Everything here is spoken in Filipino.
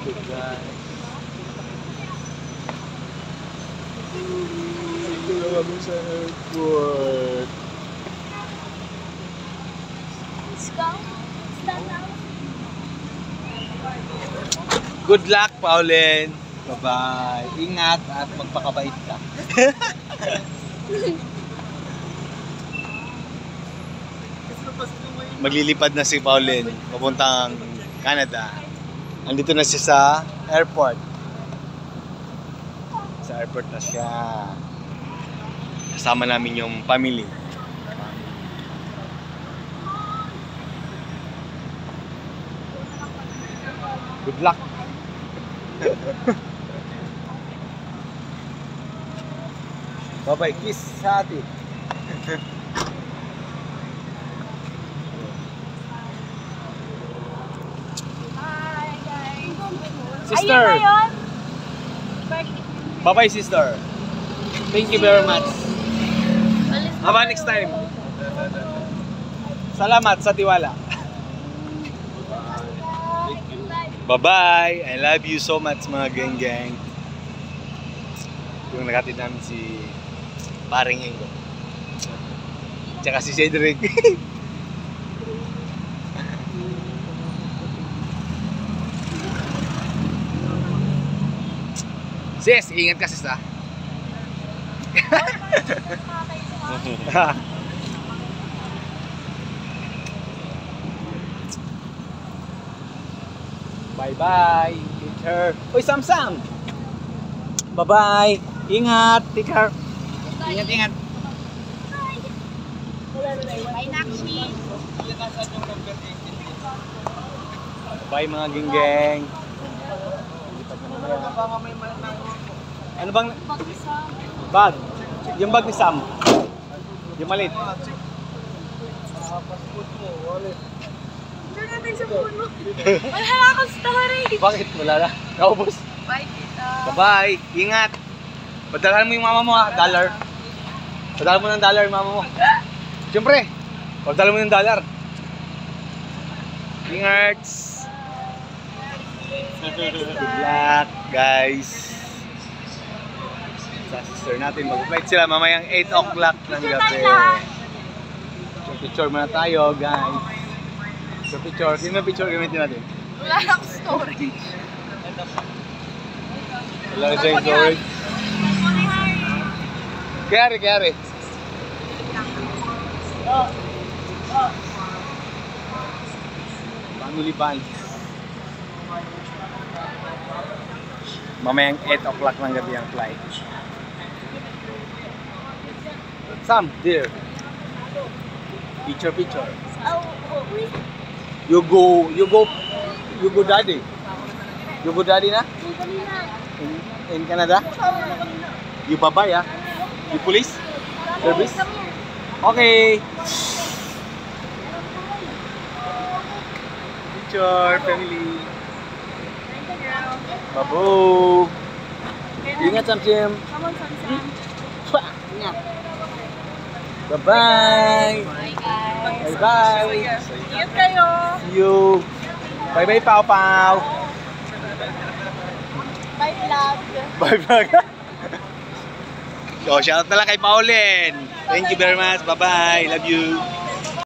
Ito na kami sa airport. Let's go. Stand now. Good luck, Pauline. Bye-bye. Ingat at magpakabait ka. Maglilipad na si Pauline papuntang Canada. Andito na siya sa airport. Sa airport na siya. Kasama namin yung family. Good luck. Bye-bye. Kiss sa atin. Hi, guys. Sister. Ayun na yun. Bye-bye, sister. Thank you very much. Haba next time. Salamat sa tiwala. Bye-bye. I love you so much, mga gang-gang. Yung nakatid namin si Paring Ingo. Tsaka si Cedric. Sis, ingat ka sis, ha? Bye-bye, teacher. Uy, Sam-Sam! Bye-bye! Ingat, teacher! Ingat. Bye, Nakshi. Bye, mga geng-geng. Ano bang bag? Yung bag ni Sam. Yung malit. Diyan natin sa phone mo. Wala akong story. Bakit? Wala na. Naubos. Bye, tita. Bye-bye. Ingat. Padalhan mo yung mama mo, ha? $1. Padalhan mo ng $1 yung mama mo. Siyempre. Padalhan mo yung $1. Ingat. Good luck, guys. Sa sister natin, mag-flight sila mamayang 8 o'clock ng gabi. So, picture muna tayo, guys. So, picture. Sino yung picture gamitin natin? Wala akong story. Wala na siyang storage. Kaya. Family band. Mamayang 8 o'clock ng gabi ang flight. Sam, dear. Picture. Wait. You go daddy. You go daddy na? In Canada? You babay, ah? You police? Service? Okay. Picture, family. Babu. Ingat, Sam-Sim. Come on, Sam-Sam. Ingat. Bye-bye. Bye, guys. Bye-bye. Ingat kayo. See you. Bye-bye, Pao-Pao. Bye, vlog. Bye-bye. So, shoutout na lang kay Pauline. Thank you very much. Bye-bye. Love you.